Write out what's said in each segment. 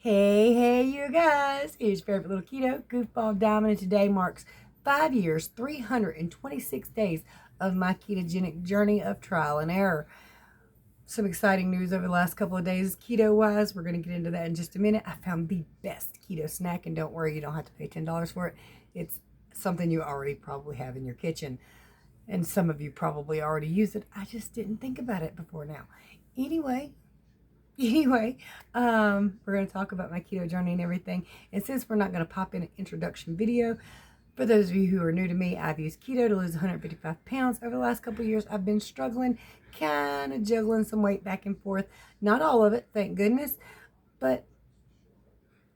Hey, you guys. It's your favorite little keto goofball Diamond, and today marks 5 years, 326 days of my ketogenic journey of trial and error. Some exciting news over the last couple of days, keto-wise. We're going to get into that in just a minute. I found the best keto snack, and don't worry, you don't have to pay $10 for it. It's something you already probably have in your kitchen, and some of you probably already use it. I just didn't think about it before now. Anyway, Anyway, we're going to talk about my keto journey and everything. And since we're not going to pop in an introduction video, for those of you who are new to me, I've used keto to lose 155 pounds. Over the last couple of years, I've been struggling, kind of juggling some weight back and forth. Not all of it, thank goodness, but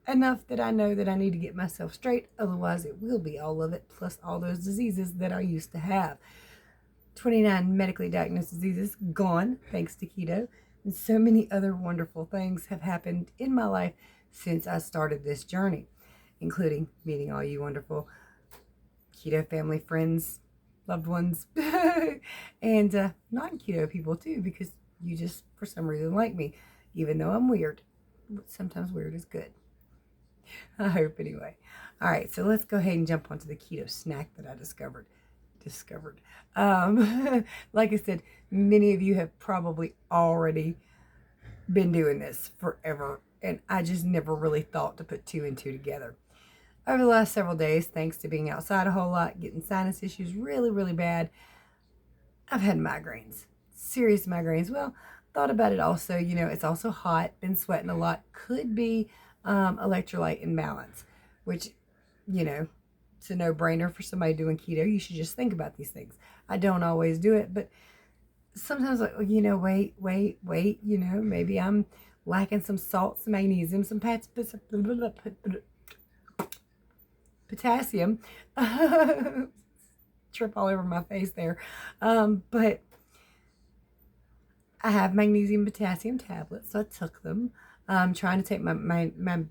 enough that I know that I need to get myself straight. Otherwise, it will be all of it, plus all those diseases that I used to have. 29 medically diagnosed diseases gone, thanks to keto. And so many other wonderful things have happened in my life since I started this journey, including meeting all you wonderful keto family, friends, loved ones, and non-keto people too, because you just, for some reason, like me, even though I'm weird. Sometimes weird is good. I hope anyway. All right, so let's go ahead and jump onto the keto snack that I discovered. Like I said, many of you have probably already been doing this forever, and I just never really thought to put two and two together. Over the last several days, thanks to being outside a whole lot, getting sinus issues really bad, I've had migraines, serious migraines. Well, thought about it also, it's also hot, been sweating a lot, could be electrolyte imbalance, which, it's a no-brainer for somebody doing keto. You should just think about these things. I don't always do it, but sometimes like, wait, maybe I'm lacking some salt, some magnesium, some potassium. Trip all over my face there. But I have magnesium potassium tablets, so I took them. I'm trying to take my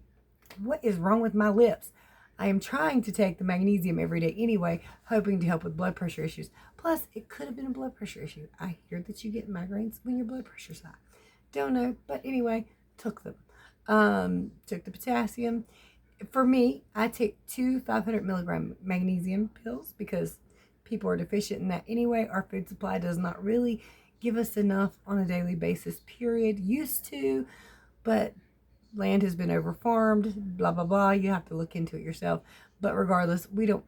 what is wrong with my lips? I am trying to take the magnesium every day anyway, hoping to help with blood pressure issues. Plus, it could have been a blood pressure issue. I hear that you get migraines when your blood pressure's high. Don't know, but anyway, took them. Took the potassium. For me, I take 2 500 milligram magnesium pills because people are deficient in that anyway. Our food supply does not really give us enough on a daily basis, period. Used to, but land has been overfarmed, blah, blah, blah. You have to look into it yourself. But regardless, we don't...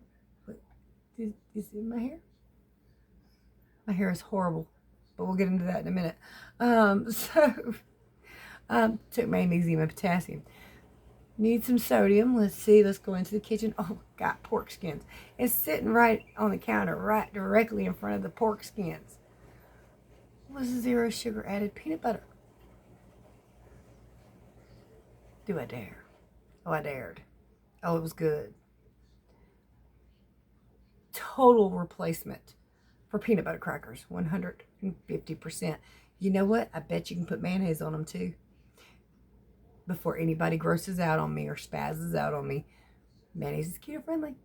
Do you see my hair? My hair is horrible, but we'll get into that in a minute. Took magnesium and potassium. Need some sodium. Let's see. Let's go into the kitchen. Oh, got pork skins. It's sitting right on the counter, right directly in front of the pork skins. Was 0 sugar added peanut butter. Do I dare? Oh, I dared. Oh, it was good. Total replacement for peanut butter crackers, 150%. You know what? I bet you can put mayonnaise on them too. Before anybody grosses out on me or spazzes out on me, mayonnaise is keto friendly.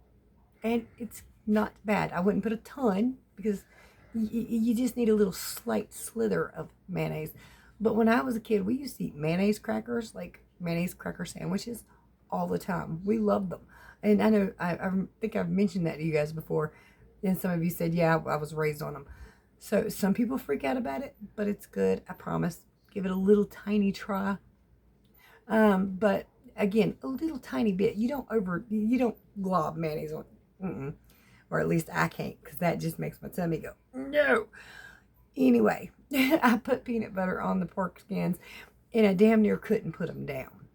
And it's not bad. I wouldn't put a ton because you just need a little slight slither of mayonnaise. But when I was a kid, we used to eat mayonnaise crackers, like mayonnaise cracker sandwiches, all the time. We loved them. And I know, I think I've mentioned that to you guys before. And some of you said, yeah, I was raised on them. So some people freak out about it, but it's good. I promise. Give it a little tiny try. But again, a little tiny bit. You don't glob mayonnaise on, or at least I can't, because that just makes my tummy go, no. Anyway, I put peanut butter on the pork skins, and I damn near couldn't put them down,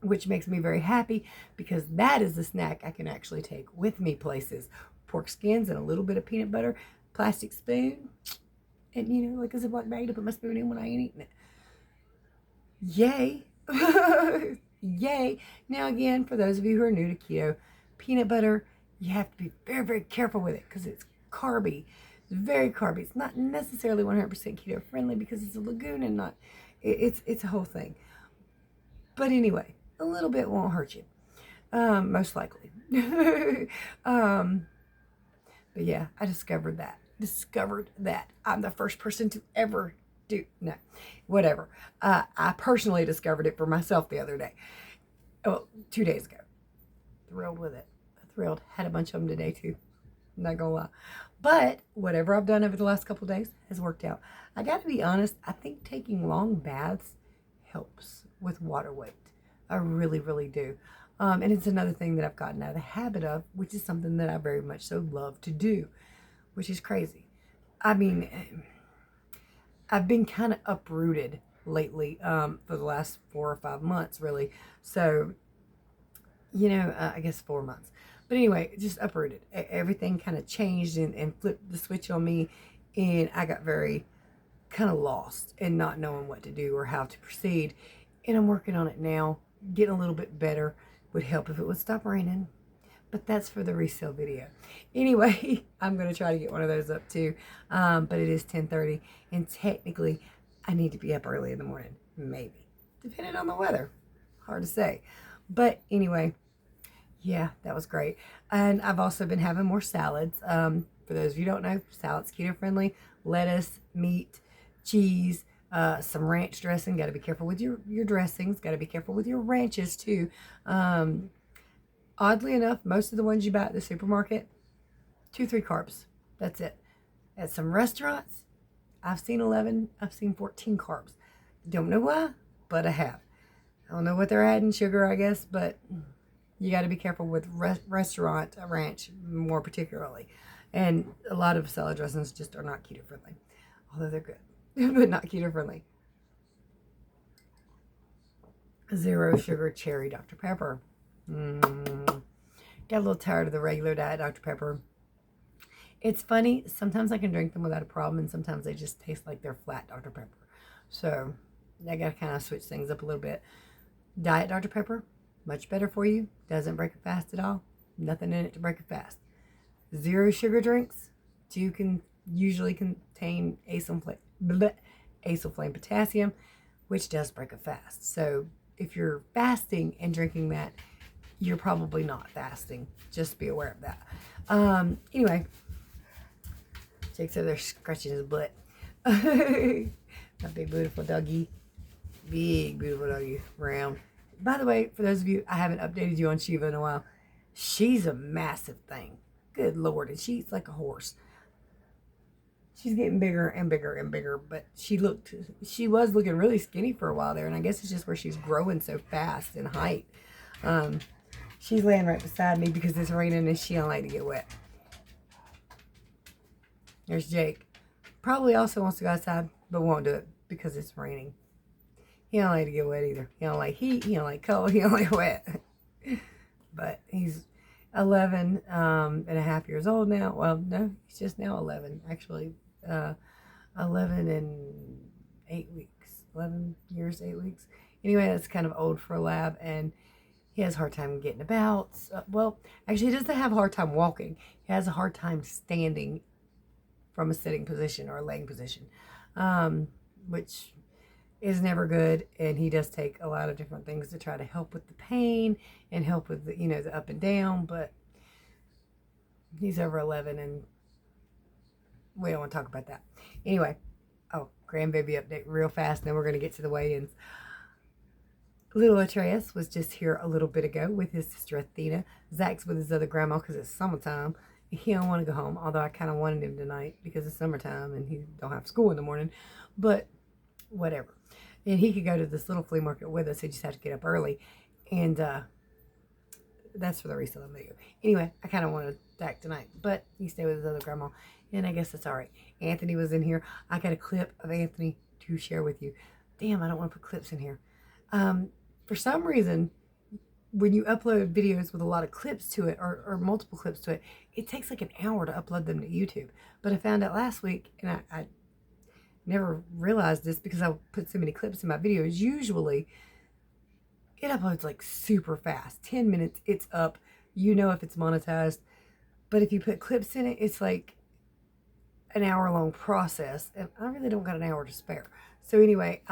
which makes me very happy because that is the snack I can actually take with me places. Pork skins and a little bit of peanut butter, plastic spoon, and like a Ziploc bag to put my spoon in when I ain't eating it. Yay. Yay. Now again, for those of you who are new to keto, peanut butter, you have to be very careful with it because it's carby. It's very carby. It's not necessarily 100% keto friendly because it's a lagoon and not, it's a whole thing. But anyway, a little bit won't hurt you. Most likely. But yeah, I discovered that. I'm the first person to ever whatever. I personally discovered it for myself the other day. Oh, 2 days ago. Thrilled with it. Thrilled. Had a bunch of them today too. Not gonna lie. But whatever I've done over the last couple of days has worked out. I got to be honest, I think taking long baths helps with water weight. I really, really do. And it's another thing that I've gotten out of the habit of, which is something that I very much so love to do, which is crazy. I mean, I've been kind of uprooted lately for the last 4 or 5 months, really. So, I guess 4 months. But anyway, just uprooted. Everything kind of changed and flipped the switch on me. And I got very kind of lost and not knowing what to do or how to proceed. And I'm working on it now. Getting a little bit better. Would help if it would stop raining. But that's for the resale video. Anyway, I'm going to try to get one of those up too. But it is 10:30. And technically, I need to be up early in the morning. Maybe. Depending on the weather. Hard to say. But anyway, yeah, that was great. And I've also been having more salads. For those of you who don't know, salad's keto friendly. Lettuce, meat, cheese, some ranch dressing. Got to be careful with your dressings. Got to be careful with your ranches too. Oddly enough, most of the ones you buy at the supermarket, 2-3 carbs. That's it. At some restaurants, I've seen 11, I've seen 14 carbs. Don't know why, but I have. I don't know what they're adding, sugar, I guess, but you got to be careful with restaurant ranch more particularly. And a lot of salad dressings just are not keto friendly, although they're good, but not keto friendly. 0 sugar cherry Dr. Pepper. Got a little tired of the regular diet Dr. Pepper. It's funny, sometimes I can drink them without a problem, and sometimes they just taste like they're flat Dr. Pepper. So I got to kind of switch things up a little bit. Diet Dr. Pepper, much better for you. Doesn't break a fast at all. Nothing in it to break a fast. 0 sugar drinks can usually contain acylflame potassium, which does break a fast. So if you're fasting and drinking that, you're probably not fasting. Just be aware of that. Anyway, Jake's over there scratching his butt. My big beautiful doggy. Big beautiful doggy. Round. By the way, for those of you, I haven't updated you on Shiva in a while. She's a massive thing. Good Lord. And she's like a horse. She's getting bigger and bigger and bigger. But she was looking really skinny for a while there. And I guess it's just where she's growing so fast in height. She's laying right beside me because it's raining and she don't like to get wet. There's Jake. Probably also wants to go outside, but won't do it because it's raining. He don't like to get wet either. He don't like heat. He don't like cold. He don't like wet. But he's 11 and a half years old now. Well, no, he's just now 11. Actually, 11 and 8 weeks. 11 years, 8 weeks. Anyway, that's kind of old for a lab, and he has a hard time getting about. Well, actually, he doesn't have a hard time walking. He has a hard time standing from a sitting position or a laying position, which is never good. And he does take a lot of different things to try to help with the pain and help with the, the up and down. But he's over 11, and we don't want to talk about that. Anyway, grandbaby update real fast, and then we're going to get to the weigh-ins. Little Atreus was just here a little bit ago with his sister Athena. Zach's with his other grandma because it's summertime. He don't want to go home, although I kind of wanted him tonight because it's summertime and he don't have school in the morning. But whatever. And he could go to this little flea market with us. He just had to get up early. And that's for the resale video. Anyway, I kind of wanted Zach tonight, but he stayed with his other grandma. And I guess that's all right. Anthony was in here. I got a clip of Anthony to share with you. Damn, I don't want to put clips in here. For some reason, when you upload videos with a lot of clips to it or multiple clips to it, it takes like an hour to upload them to YouTube. But I found out last week, and I never realized this because I put so many clips in my videos. Usually, it uploads like super fast. 10 minutes, it's up. If it's monetized. But if you put clips in it, it's like an hour-long process. And I really don't got an hour to spare. So anyway,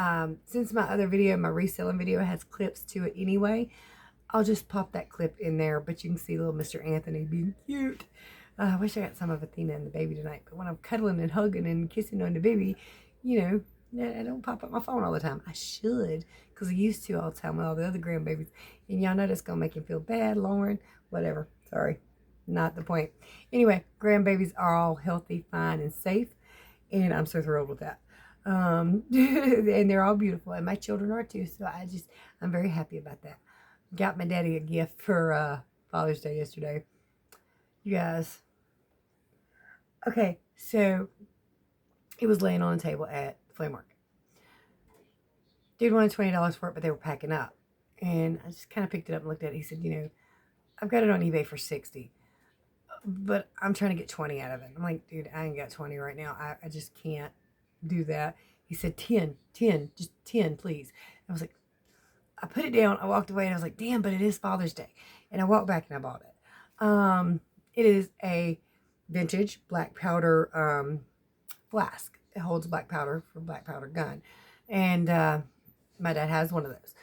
since my other video, my reselling video, has clips to it anyway, I'll just pop that clip in there. But you can see little Mr. Anthony being cute. I wish I got some of Athena and the baby tonight. But when I'm cuddling and hugging and kissing on the baby, you I don't pop up my phone all the time. I should, because I used to all the time with all the other grandbabies. And y'all know that's going to make him feel bad, Lauren. Whatever. Sorry. Not the point. Anyway, grandbabies are all healthy, fine, and safe. And I'm so thrilled with that. And they're all beautiful. And my children are too. So I'm very happy about that. Got my daddy a gift for Father's Day yesterday. You guys. Okay, so it was laying on the table at the flea market. Dude wanted $20 for it, but they were packing up. And I just kind of picked it up and looked at it. He said, I've got it on eBay for $60, but I'm trying to get 20 out of it. I'm like, dude, I ain't got 20 right now. I just can't do that. He said, 10, just 10, please. I was like, I put it down. I walked away and I was like, damn, but it is Father's Day. And I walked back and I bought it. It is a vintage black powder flask. It holds black powder for black powder gun. And my dad has one of those.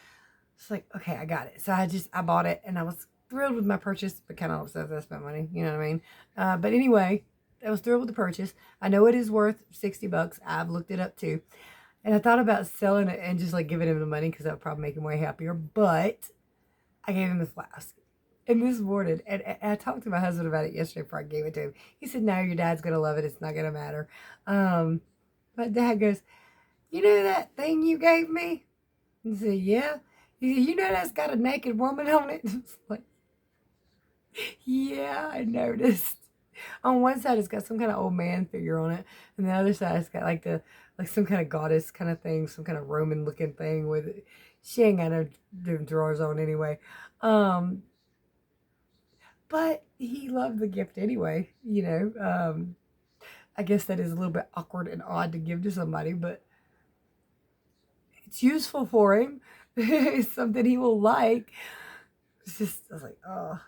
It's like, okay, I got it. So I bought it and I was thrilled with my purchase, but kind of upset that I spent money. You know what I mean? But anyway, I was thrilled with the purchase. I know it is worth $60. I've looked it up too. And I thought about selling it and just like giving him the money because that would probably make him way happier. But I gave him the flask. And this morning, and I talked to my husband about it yesterday before I gave it to him. He said, no, your dad's going to love it. It's not going to matter. My dad goes, you know that thing you gave me? He said, yeah. He said, you know that's got a naked woman on it? It's like, yeah, I noticed. On one side, it's got some kind of old man figure on it. And the other side, it's got like some kind of goddess kind of thing, some kind of Roman looking thing with it. She ain't got no drawers on anyway. But he loved the gift anyway, I guess that is a little bit awkward and odd to give to somebody, but it's useful for him. It's something he will like. I was like, oh,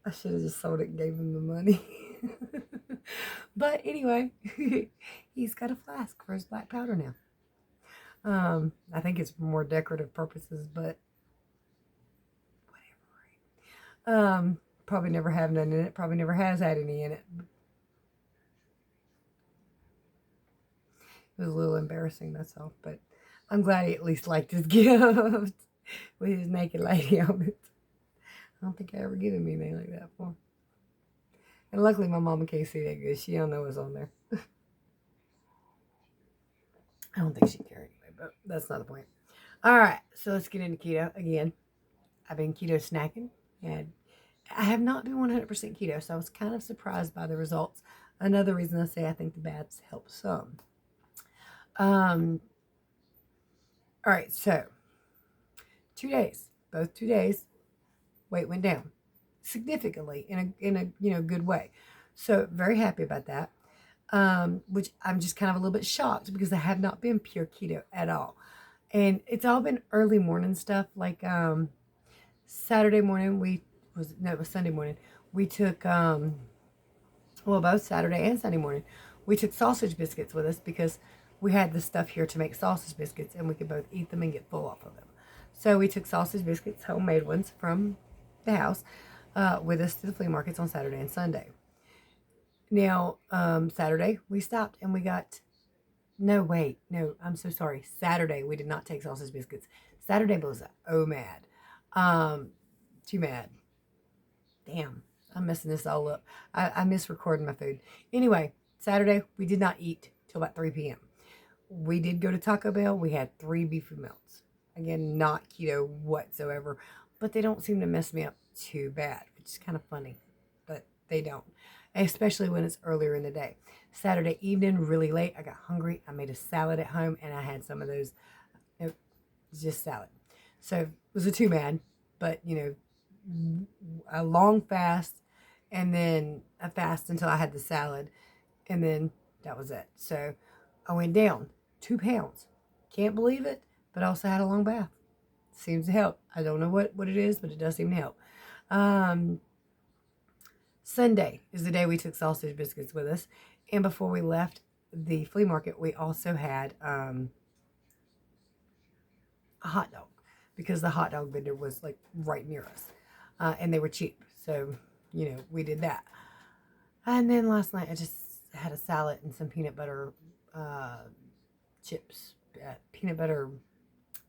I should have just sold it and gave him the money. But anyway, he's got a flask for his black powder now. I think it's for more decorative purposes, but whatever. Probably never have none in it. Probably never has had any in it. It was a little embarrassing, that's all. But I'm glad he at least liked his gift with his naked lady on it. I don't think I ever given me anything like that before. And luckily my mama can't see that good. She don't know what's on there. I don't think she cared anyway, but that's not the point. All right, so let's get into keto again. I've been keto snacking, and I have not been 100% keto, so I was kind of surprised by the results. Another reason I say I think the baths help some. All right, so 2 days, both 2 days, weight went down significantly in a good way. So very happy about that. Which I'm just kind of a little bit shocked because I have not been pure keto at all. And it's all been early morning stuff. Like Saturday morning, it was Sunday morning. We took, both Saturday and Sunday morning, we took sausage biscuits with us because we had the stuff here to make sausage biscuits and we could both eat them and get full off of them. So we took sausage biscuits, homemade ones from the house, with us to the flea markets on Saturday and Sunday. Now, Saturday, we stopped and we got, I'm so sorry. Saturday, we did not take sausage biscuits. Saturday was mad. Too mad. Damn, I'm messing this all up. I miss recording my food. Anyway, Saturday, we did not eat till about 3 p.m. We did go to Taco Bell. We had 3 beefy melts. Again, not keto whatsoever, but they don't seem to mess me up too bad, which is kind of funny, but they don't. Especially when it's earlier in the day. Saturday evening, really late, I got hungry. I made a salad at home, and I had some of those, just salad. So it was too bad, but, a long fast, and then a fast until I had the salad, and then that was it. So I went down 2 pounds. Can't believe it, but I also had a long bath. Seems to help. I don't know what it is, but it does seem to help. Sunday is the day we took sausage biscuits with us. And before we left the flea market, we also had a hot dog because the hot dog vendor was like right near us. And they were cheap. So, we did that. And then last night I just had a salad and some peanut butter chips, peanut butter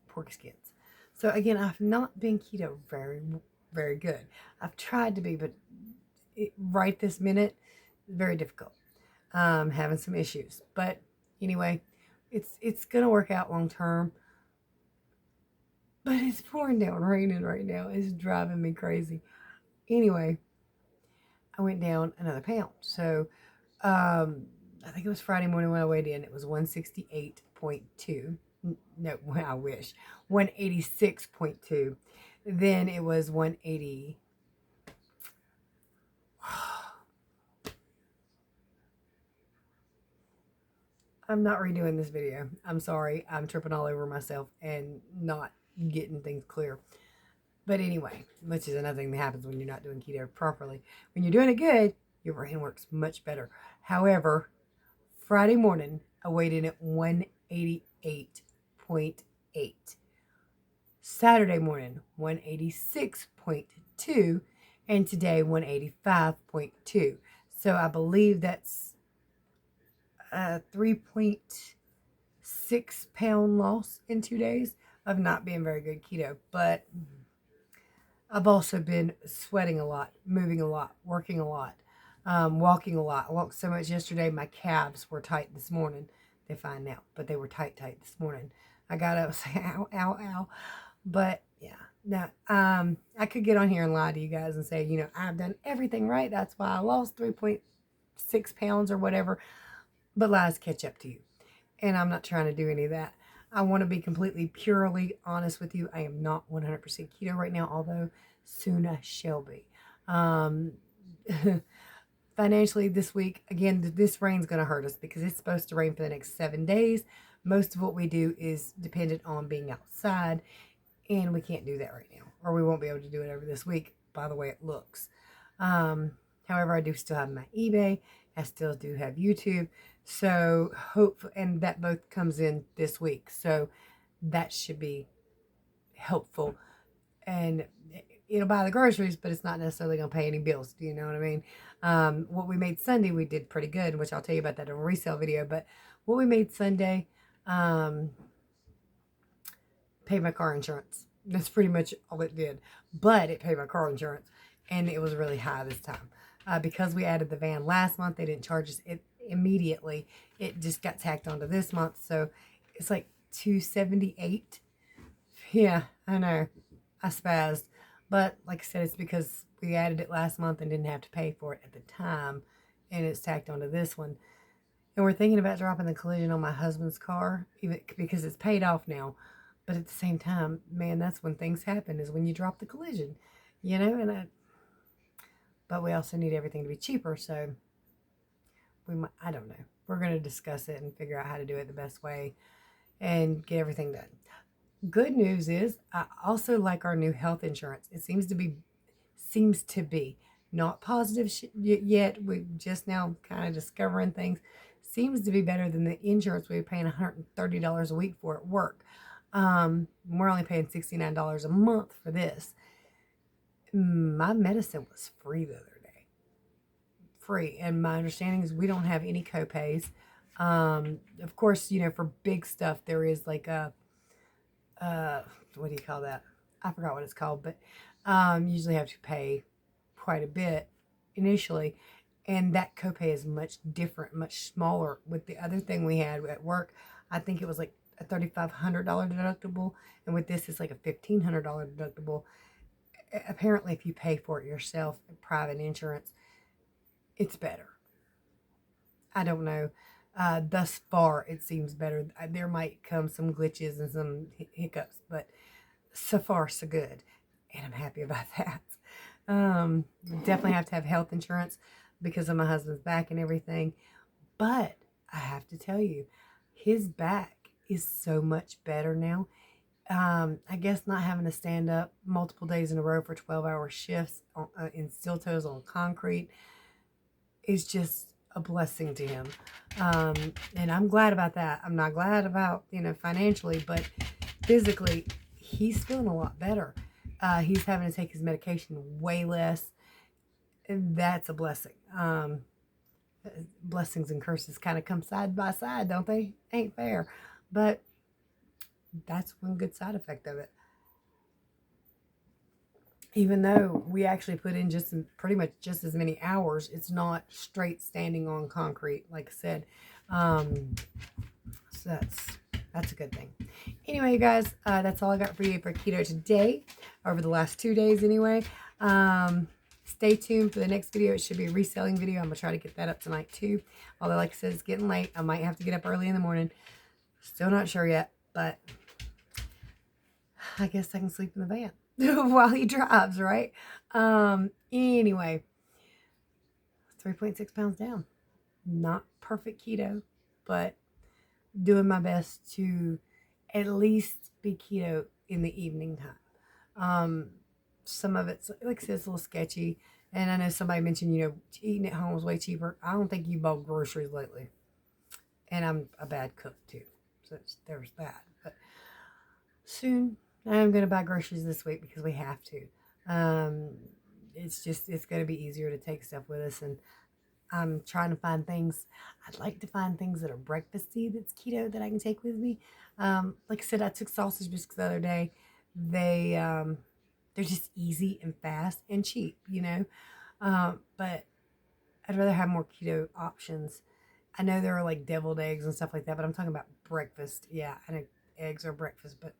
pork skins. So again, I've not been keto very good. I've tried to be, but right this minute, very difficult. Having some issues, but anyway, it's gonna work out long term. But it's pouring down raining right now. It's driving me crazy. Anyway, I went down another pound. So I think it was Friday morning when I weighed in. It was 168.2. No, I wish. 186.2. Then it was 180. I'm not redoing this video. I'm sorry. I'm tripping all over myself and not getting things clear. But anyway, which is another thing that happens when you're not doing keto properly. When you're doing it good, your brain works much better. However, Friday morning, I weighed in at 188.8. Saturday morning, 186.2. And today, 185.2. So I believe that's a 3.6 pound loss in 2 days of not being very good keto. But I've also been sweating a lot, moving a lot, working a lot, walking a lot. I walked so much yesterday, my calves were tight this morning. They're fine now, but they were tight this morning. I got up and say, ow, ow, ow. But yeah, no, I could get on here and lie to you guys and say, you know, I've done everything right. That's why I lost 3.6 pounds or whatever. But lies catch up to you. And I'm not trying to do any of that. I want to be completely, purely honest with you. I am not 100% keto right now, although soon I shall be. Financially this week, again, this rain's going to hurt us because it's supposed to rain for the next 7 days. Most of what we do is dependent on being outside, and we can't do that right now, or we won't be able to do it over this week by the way it looks. However, I do still have my eBay. I still do have YouTube. So and that both comes in this week. So that should be helpful. And it'll buy the groceries, but it's not necessarily going to pay any bills. Do you know what I mean? What we made Sunday, we did pretty good, which I'll tell you about that in a resale video. But what we made Sunday, paid my car insurance. That's pretty much all it did. But it paid my car insurance, and it was really high this time. Because we added the van last month, they didn't charge us it immediately. It just got tacked onto this month, so it's like $278. Yeah, I know, I spazzed, but like I said, it's because we added it last month and didn't have to pay for it at the time, and it's tacked onto this one. And we're thinking about dropping the collision on my husband's car, even because it's paid off now. But at the same time, man, that's when things happen, is when you drop the collision, you know. And but we also need everything to be cheaper, so I don't know. We're going to discuss it and figure out how to do it the best way and get everything done. Good news is I also like our new health insurance. It seems to be not positive yet. We're just now kind of discovering things. Seems to be better than the insurance we were paying $130 a week for at work. We're only paying $69 a month for this. My medicine was free the other day. Free. And my understanding is we don't have any copays. Of course, you know, for big stuff, there is like a, what do you call that? I forgot what it's called, but usually have to pay quite a bit initially. And that copay is much different, much smaller. With the other thing we had at work, I think it was like a $3,500 deductible. And with this, it's like a $1,500 deductible. Apparently, if you pay for it yourself, private insurance, it's better. I don't know. Thus far, it seems better. There might come some glitches and some hiccups, but so far, so good. And I'm happy about that. Definitely have to have health insurance because of my husband's back and everything. But I have to tell you, his back is so much better now. I guess not having to stand up multiple days in a row for 12-hour shifts in steel toes on concrete is just a blessing to him. And I'm glad about that. I'm not glad about, you know, financially, but physically, he's feeling a lot better. He's having to take his medication way less. And that's a blessing. Blessings and curses kind of come side by side, don't they? Ain't fair. But that's one good side effect of it. Even though we actually put in just pretty much just as many hours, it's not straight standing on concrete, like I said. So that's a good thing. Anyway, you guys, that's all I got for you for keto today, over the last 2 days anyway. Stay tuned for the next video. It should be a reselling video. I'm going to try to get that up tonight too. Although, like I said, it's getting late. I might have to get up early in the morning. Still not sure yet, but I guess I can sleep in the van while he drives, right? Anyway, 3.6 pounds down. Not perfect keto, but doing my best to at least be keto in the evening time. Some of it's, like I said, it's a little sketchy. And I know somebody mentioned, eating at home is way cheaper. I don't think you bought groceries lately. And I'm a bad cook too. So there's that. But soon I'm going to buy groceries this week because we have to. It's going to be easier to take stuff with us. And I'm trying to find things. I'd like to find things that are breakfasty that's keto that I can take with me. Like I said, I took sausage biscuits the other day. They're just easy and fast and cheap, but I'd rather have more keto options. I know there are like deviled eggs and stuff like that, but I'm talking about breakfast. Yeah, I know eggs are breakfast, but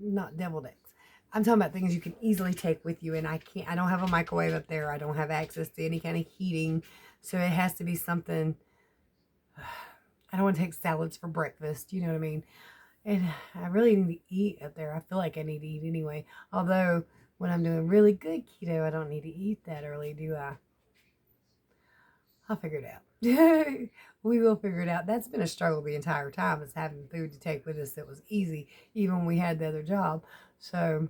not deviled eggs. I'm talking about things you can easily take with you, and I don't have a microwave up there. I don't have access to any kind of heating, so it has to be something. I don't want to take salads for breakfast, you know what I mean? And I really need to eat up there. I feel like I need to eat anyway. Although, when I'm doing really good keto, I don't need to eat that early, do I? I'll figure it out. We will figure it out. That's been a struggle the entire time, is having food to take with us that was easy, even when we had the other job. So,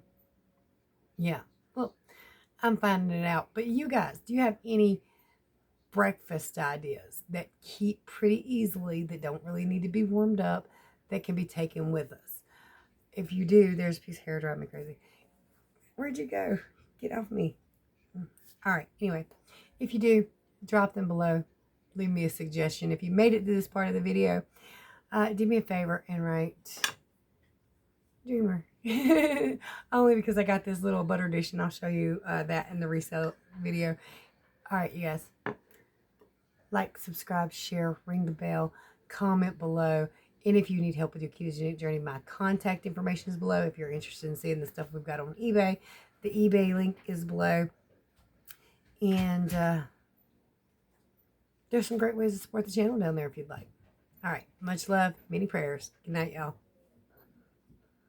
yeah. Well, I'm finding it out. But you guys, do you have any breakfast ideas that keep pretty easily, that don't really need to be warmed up, that can be taken with us? If you do, there's a piece of hair driving me crazy. Where'd you go? Get off me. All right. Anyway, if you do, drop them below. Leave me a suggestion. If you made it to this part of the video, do me a favor and write Dreamer. Only because I got this little butter dish, and I'll show you that in the resale video. All right, you guys. Like, subscribe, share, ring the bell, comment below. And if you need help with your ketogenic journey, my contact information is below. If you're interested in seeing the stuff we've got on eBay, the eBay link is below. And there's some great ways to support the channel down there if you'd like. All right. Much love. Many prayers. Good night, y'all.